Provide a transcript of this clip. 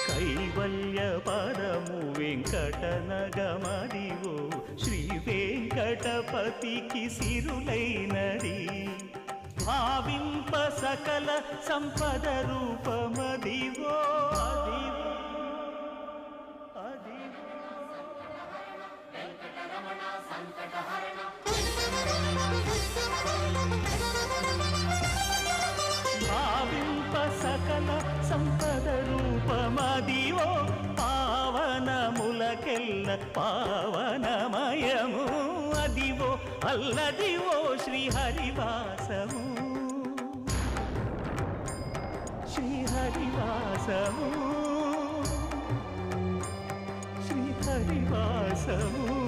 కైవల్య పరము వెంకటనగమదివో శ్రీ వెంకటపతికి సిరులైనది భావింప సకల సంపద రూపమదివో భావింప సకల సంపద రూపమదివో పావనములకెల్ల పావనమయము అదివో అల్లదివో శ్రీహరివాసము శ్రీహరివాసము శ్రీహరివాసము